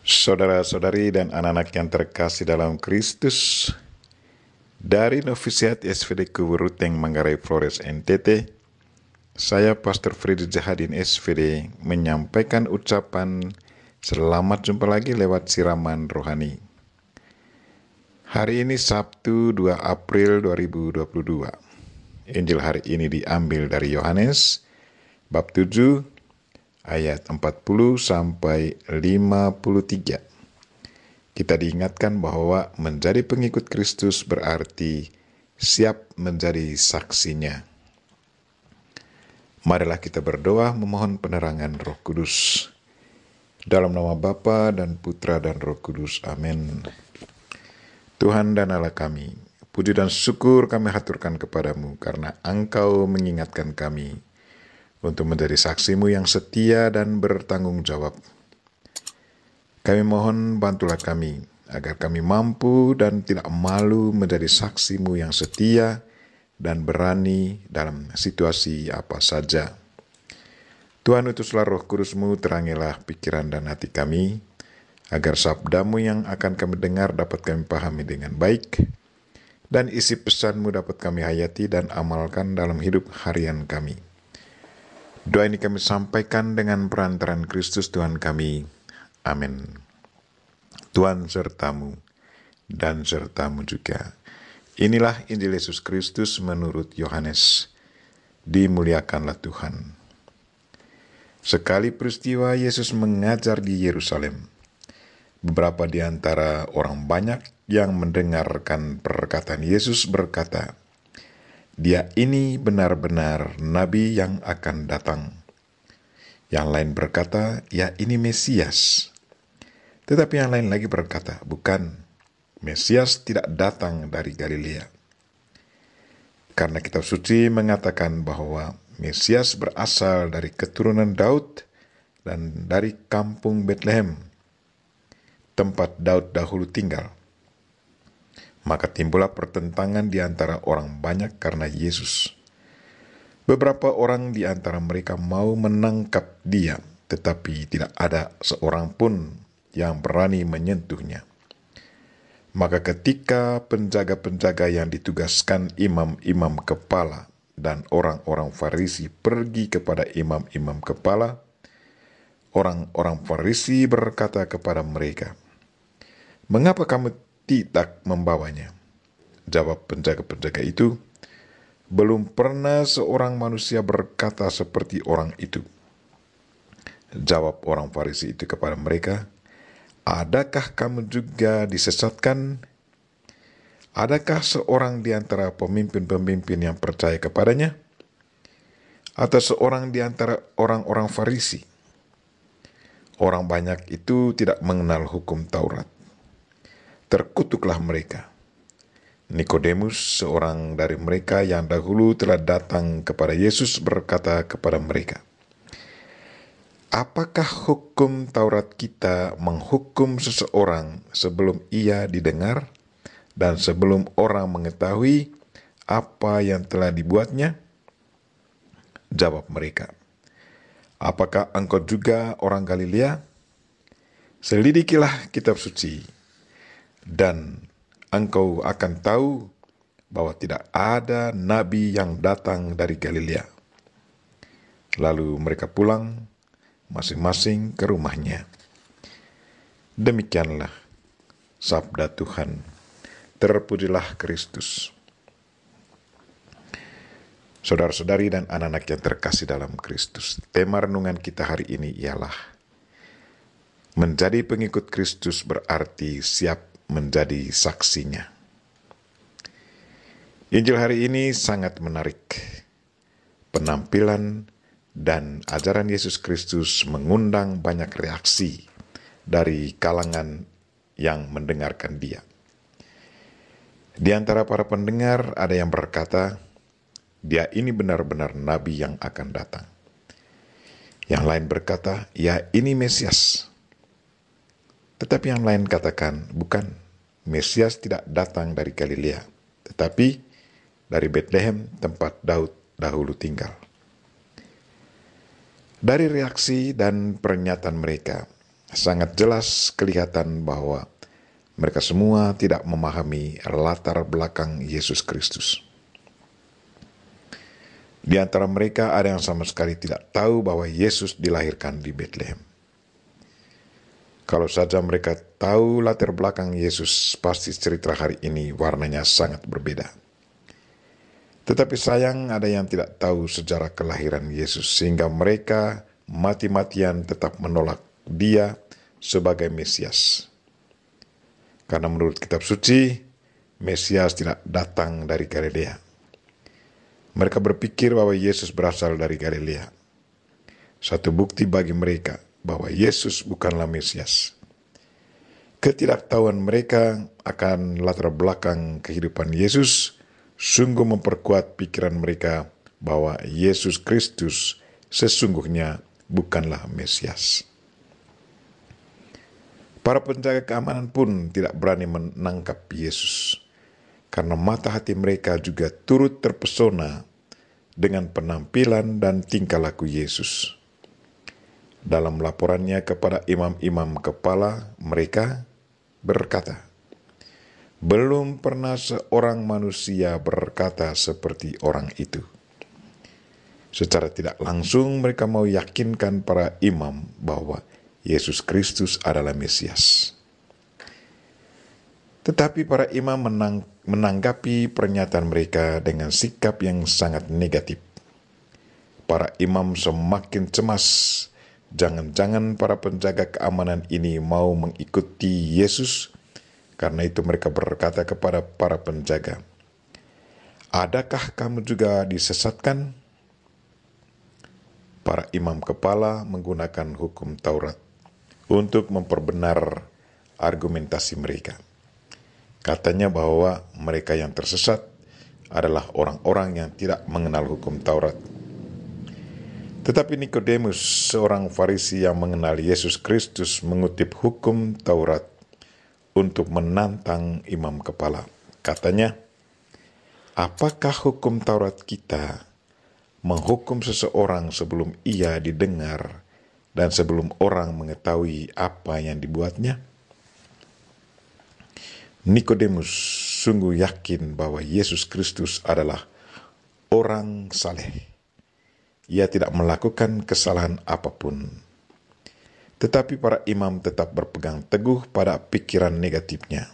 Saudara-saudari dan anak-anak yang terkasih dalam Kristus, dari Novisiat SVD Kuburuteng Manggarai Flores NTT, saya Pastor Freddy Jahadin SVD menyampaikan ucapan selamat jumpa lagi lewat siraman rohani. Hari ini Sabtu 2 April 2022. Injil hari ini diambil dari Yohanes bab 7 ayat 40 sampai 53. Kita diingatkan bahwa menjadi pengikut Kristus berarti siap menjadi saksinya. Marilah kita berdoa memohon penerangan Roh Kudus. Dalam nama Bapa dan Putra dan Roh Kudus. Amin. Tuhan dan Allah kami, puji dan syukur kami haturkan kepadamu karena Engkau mengingatkan kami untuk menjadi saksimu yang setia dan bertanggung jawab. Kami mohon bantulah kami agar kami mampu dan tidak malu menjadi saksimu yang setia dan berani dalam situasi apa saja. Tuhan, utuslah Roh Kudus-Mu, terangilah pikiran dan hati kami, agar sabdamu yang akan kami dengar dapat kami pahami dengan baik, dan isi pesan-Mu dapat kami hayati dan amalkan dalam hidup harian kami. Doa ini kami sampaikan dengan perantaran Kristus Tuhan kami. Amin. Tuhan sertamu dan sertamu juga. Inilah Injil Yesus Kristus menurut Yohanes. Dimuliakanlah Tuhan. Sekali peristiwa Yesus mengajar di Yerusalem, beberapa di antara orang banyak yang mendengarkan perkataan Yesus berkata, "Dia ini benar-benar Nabi yang akan datang." Yang lain berkata, "Ya, ini Mesias." Tetapi yang lain lagi berkata, "Bukan, Mesias tidak datang dari Galilea." Karena kitab suci mengatakan bahwa Mesias berasal dari keturunan Daud dan dari kampung Betlehem, tempat Daud dahulu tinggal. Maka timbullah pertentangan di antara orang banyak karena Yesus. Beberapa orang di antara mereka mau menangkap dia, tetapi tidak ada seorang pun yang berani menyentuhnya. Maka ketika penjaga-penjaga yang ditugaskan imam-imam kepala dan orang-orang Farisi pergi kepada imam-imam kepala, orang-orang Farisi berkata kepada mereka, "Mengapa kamu tidak membawanya?" Jawab penjaga-penjaga itu, "Belum pernah seorang manusia berkata seperti orang itu." Jawab orang Farisi itu kepada mereka, "Adakah kamu juga disesatkan? Adakah seorang di antara pemimpin-pemimpin yang percaya kepadanya? Atau seorang di antara orang-orang Farisi? Orang banyak itu tidak mengenal hukum Taurat. Terkutuklah mereka." Nikodemus, seorang dari mereka yang dahulu telah datang kepada Yesus, berkata kepada mereka, "Apakah hukum Taurat kita menghukum seseorang sebelum ia didengar dan sebelum orang mengetahui apa yang telah dibuatnya?" Jawab mereka, "Apakah engkau juga orang Galilea? Selidikilah kitab suci, dan engkau akan tahu bahwa tidak ada nabi yang datang dari Galilea." Lalu mereka pulang masing-masing ke rumahnya. Demikianlah sabda Tuhan. Terpujilah Kristus. Saudara-saudari dan anak-anak yang terkasih dalam Kristus, tema renungan kita hari ini ialah menjadi pengikut Kristus berarti siap menjadi saksinya. Injil hari ini sangat menarik. Penampilan dan ajaran Yesus Kristus mengundang banyak reaksi dari kalangan yang mendengarkan dia. Di antara para pendengar ada yang berkata, "Dia ini benar-benar Nabi yang akan datang." Yang lain berkata, "Ya, ini Mesias." Tetapi yang lain katakan, "Bukan, Mesias tidak datang dari Galilea, tetapi dari Betlehem, tempat Daud dahulu tinggal." Dari reaksi dan pernyataan mereka, sangat jelas kelihatan bahwa mereka semua tidak memahami latar belakang Yesus Kristus. Di antara mereka ada yang sama sekali tidak tahu bahwa Yesus dilahirkan di Betlehem. Kalau saja mereka tahu latar belakang Yesus, pasti cerita hari ini warnanya sangat berbeda. Tetapi sayang ada yang tidak tahu sejarah kelahiran Yesus, sehingga mereka mati-matian tetap menolak Dia sebagai Mesias. Karena menurut kitab suci, Mesias tidak datang dari Galilea. Mereka berpikir bahwa Yesus berasal dari Galilea. Satu bukti bagi mereka bahwa Yesus bukanlah Mesias. Ketidaktahuan mereka akan latar belakang kehidupan Yesus sungguh memperkuat pikiran mereka bahwa Yesus Kristus sesungguhnya bukanlah Mesias. Para penjaga keamanan pun tidak berani menangkap Yesus, karena mata hati mereka juga turut terpesona dengan penampilan dan tingkah laku Yesus. Dalam laporannya kepada imam-imam kepala, mereka berkata, "Belum pernah seorang manusia berkata seperti orang itu." Secara tidak langsung mereka mau yakinkan para imam bahwa Yesus Kristus adalah Mesias. Tetapi para imam menanggapi pernyataan mereka dengan sikap yang sangat negatif. Para imam semakin cemas. Jangan-jangan para penjaga keamanan ini mau mengikuti Yesus. Karena itu mereka berkata kepada para penjaga, "Adakah kamu juga disesatkan?" Para imam kepala menggunakan hukum Taurat untuk memperbenar argumentasi mereka. Katanya bahwa mereka yang tersesat adalah orang-orang yang tidak mengenal hukum Taurat. Tetapi Nikodemus, seorang Farisi yang mengenal Yesus Kristus, mengutip hukum Taurat untuk menantang imam kepala. Katanya, "Apakah hukum Taurat kita menghukum seseorang sebelum ia didengar dan sebelum orang mengetahui apa yang dibuatnya?" Nikodemus sungguh yakin bahwa Yesus Kristus adalah orang saleh. Ia tidak melakukan kesalahan apapun. Tetapi para imam tetap berpegang teguh pada pikiran negatifnya,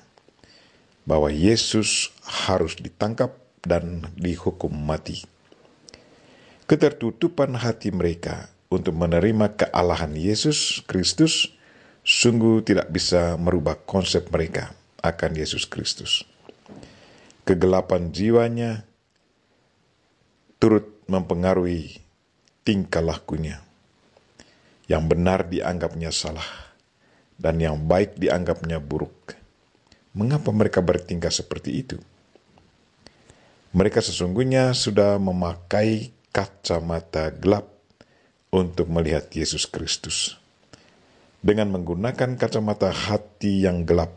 bahwa Yesus harus ditangkap dan dihukum mati. Ketertutupan hati mereka untuk menerima kealahan Yesus Kristus sungguh tidak bisa merubah konsep mereka akan Yesus Kristus. Kegelapan jiwanya turut mempengaruhi tingkah lakunya. Yang benar dianggapnya salah, dan yang baik dianggapnya buruk. Mengapa mereka bertingkah seperti itu? Mereka sesungguhnya sudah memakai kacamata gelap untuk melihat Yesus Kristus. Dengan menggunakan kacamata hati yang gelap,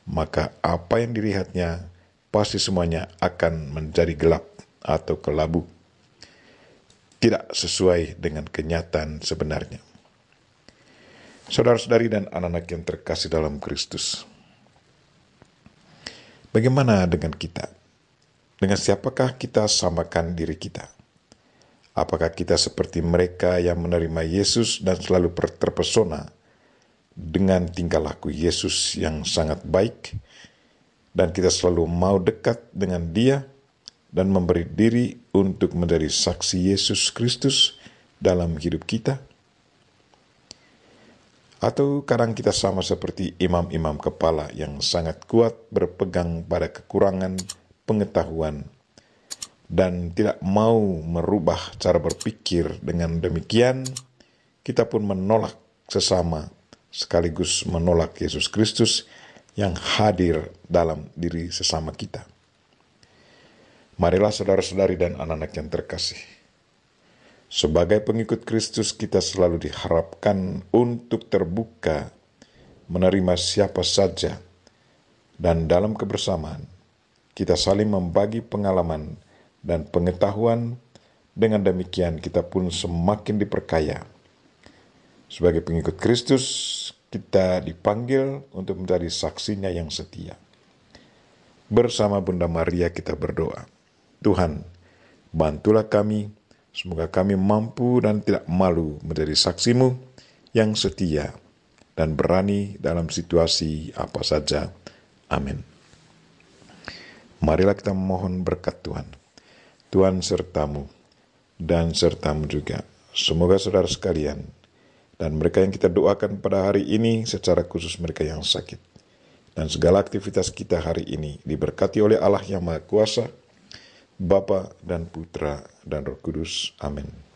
maka apa yang dilihatnya pasti semuanya akan menjadi gelap atau kelabu, tidak sesuai dengan kenyataan sebenarnya. Saudara-saudari dan anak-anak yang terkasih dalam Kristus, bagaimana dengan kita? Dengan siapakah kita samakan diri kita? Apakah kita seperti mereka yang menerima Yesus dan selalu terpesona dengan tingkah laku Yesus yang sangat baik, dan kita selalu mau dekat dengan Dia dan memberi diri untuk menjadi saksi Yesus Kristus dalam hidup kita? Atau kadang kita sama seperti imam-imam kepala yang sangat kuat berpegang pada kekurangan pengetahuan dan tidak mau merubah cara berpikir. Dengan demikian, kita pun menolak sesama sekaligus menolak Yesus Kristus yang hadir dalam diri sesama kita. Marilah saudara-saudari dan anak-anak yang terkasih, sebagai pengikut Kristus kita selalu diharapkan untuk terbuka menerima siapa saja, dan dalam kebersamaan kita saling membagi pengalaman dan pengetahuan. Dengan demikian kita pun semakin diperkaya. Sebagai pengikut Kristus, kita dipanggil untuk menjadi saksinya yang setia. Bersama Bunda Maria kita berdoa. Tuhan, bantulah kami, semoga kami mampu dan tidak malu menjadi saksi-Mu yang setia dan berani dalam situasi apa saja. Amin. Marilah kita memohon berkat Tuhan. Tuhan sertamu dan sertamu juga. Semoga saudara sekalian dan mereka yang kita doakan pada hari ini, secara khusus mereka yang sakit, dan segala aktivitas kita hari ini diberkati oleh Allah yang Maha Kuasa, Bapa dan Putra dan Roh Kudus. Amin.